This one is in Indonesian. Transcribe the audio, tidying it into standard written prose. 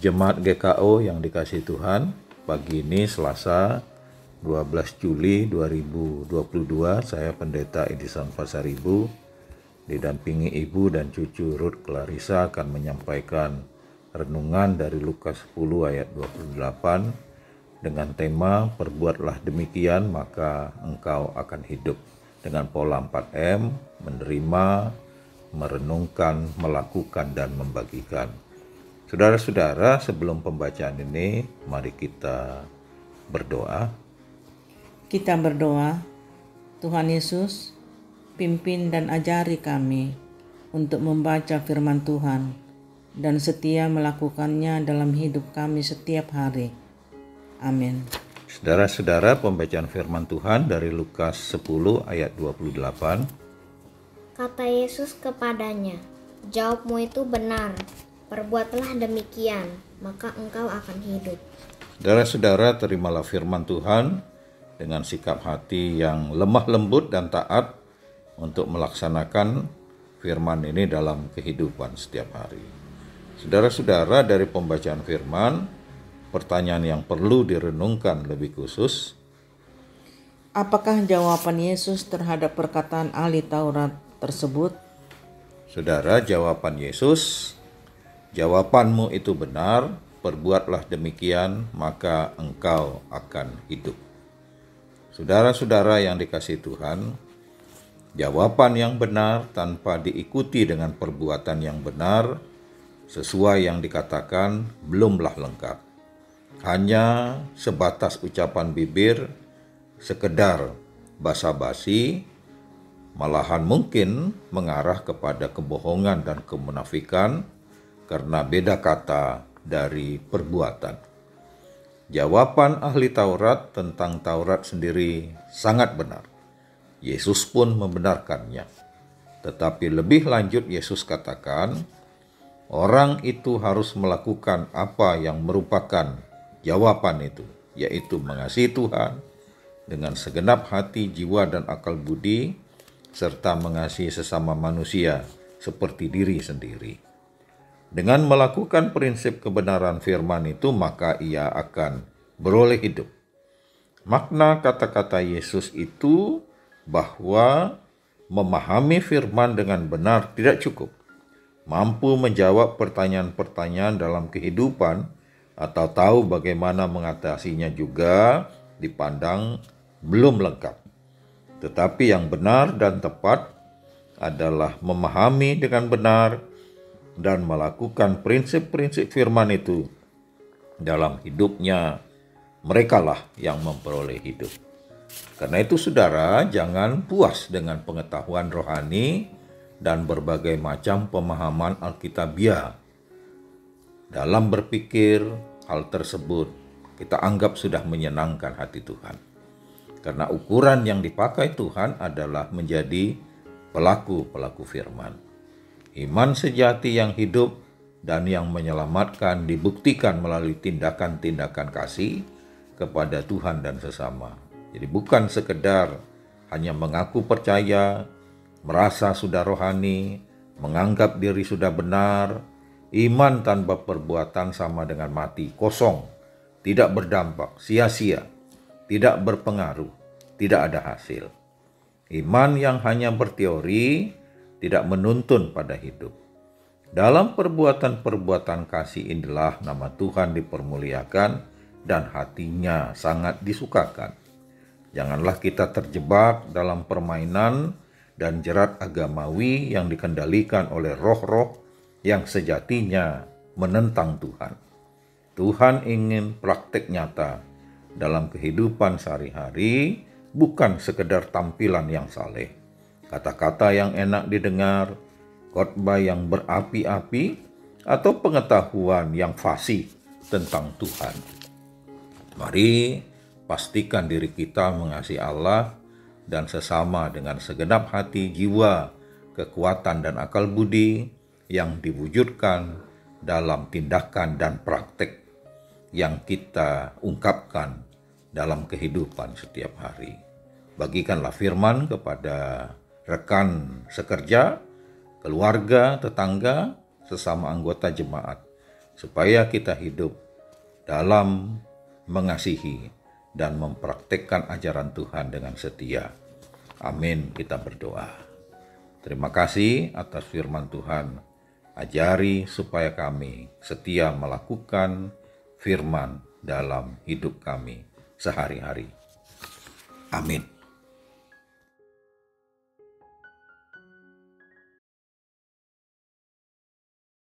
Jemaat GKO yang dikasihi Tuhan, pagi ini Selasa 12 Juli 2022, saya Pendeta Edison Pasaribu, didampingi ibu dan cucu Ruth Clarissa akan menyampaikan renungan dari Lukas 10 ayat 28 dengan tema perbuatlah demikian maka engkau akan hidup, dengan pola 4M, menerima, merenungkan, melakukan, dan membagikan. Saudara-saudara, sebelum pembacaan ini, mari kita berdoa. Kita berdoa, Tuhan Yesus, pimpin dan ajari kami untuk membaca firman Tuhan dan setia melakukannya dalam hidup kami setiap hari. Amin. Saudara-saudara, pembacaan firman Tuhan dari Lukas 10 ayat 28. Kata Yesus kepadanya, "Jawabmu itu benar. Perbuatlah demikian, maka engkau akan hidup." Saudara-saudara, terimalah firman Tuhan dengan sikap hati yang lemah lembut dan taat untuk melaksanakan firman ini dalam kehidupan setiap hari. Saudara-saudara, dari pembacaan firman, pertanyaan yang perlu direnungkan lebih khusus, apakah jawaban Yesus terhadap perkataan ahli Taurat tersebut? Saudara, jawaban Yesus, jawabanmu itu benar, perbuatlah demikian, maka engkau akan hidup. Saudara-saudara yang dikasihi Tuhan, jawaban yang benar tanpa diikuti dengan perbuatan yang benar, sesuai yang dikatakan, belumlah lengkap. Hanya sebatas ucapan bibir, sekedar basa-basi, malahan mungkin mengarah kepada kebohongan dan kemunafikan, karena beda kata dari perbuatan. Jawaban ahli Taurat tentang Taurat sendiri sangat benar. Yesus pun membenarkannya. Tetapi lebih lanjut Yesus katakan, orang itu harus melakukan apa yang merupakan jawaban itu, yaitu mengasihi Tuhan dengan segenap hati, jiwa, dan akal budi, serta mengasihi sesama manusia seperti diri sendiri. Dengan melakukan prinsip kebenaran firman itu, maka ia akan beroleh hidup. Makna kata-kata Yesus itu bahwa memahami firman dengan benar tidak cukup. Mampu menjawab pertanyaan-pertanyaan dalam kehidupan atau tahu bagaimana mengatasinya juga dipandang belum lengkap. Tetapi yang benar dan tepat adalah memahami dengan benar dan melakukan prinsip-prinsip firman itu dalam hidupnya. Merekalah yang memperoleh hidup. Karena itu saudara, jangan puas dengan pengetahuan rohani dan berbagai macam pemahaman Alkitabiah. Dalam berpikir hal tersebut, kita anggap sudah menyenangkan hati Tuhan. Karena ukuran yang dipakai Tuhan adalah menjadi pelaku-pelaku firman. Iman sejati yang hidup dan yang menyelamatkan dibuktikan melalui tindakan-tindakan kasih kepada Tuhan dan sesama. Jadi bukan sekedar hanya mengaku percaya, merasa sudah rohani, menganggap diri sudah benar. Iman tanpa perbuatan sama dengan mati, kosong, tidak berdampak, sia-sia, tidak berpengaruh, tidak ada hasil. Iman yang hanya berteori tidak menuntun pada hidup. Dalam perbuatan-perbuatan kasih inilah nama Tuhan dipermuliakan dan hatinya sangat disukakan. Janganlah kita terjebak dalam permainan dan jerat agamawi yang dikendalikan oleh roh-roh yang sejatinya menentang Tuhan. Tuhan ingin praktek nyata dalam kehidupan sehari-hari, bukan sekedar tampilan yang saleh. Kata-kata yang enak didengar, khotbah yang berapi-api, atau pengetahuan yang fasih tentang Tuhan. Mari pastikan diri kita mengasihi Allah dan sesama dengan segenap hati, jiwa, kekuatan, dan akal budi yang diwujudkan dalam tindakan dan praktek yang kita ungkapkan dalam kehidupan setiap hari. Bagikanlah firman kepada rekan sekerja, keluarga, tetangga, sesama anggota jemaat, supaya kita hidup dalam mengasihi dan mempraktekkan ajaran Tuhan dengan setia. Amin, kita berdoa. Terima kasih atas firman Tuhan. Ajari supaya kami setia melakukan firman dalam hidup kami sehari-hari. Amin.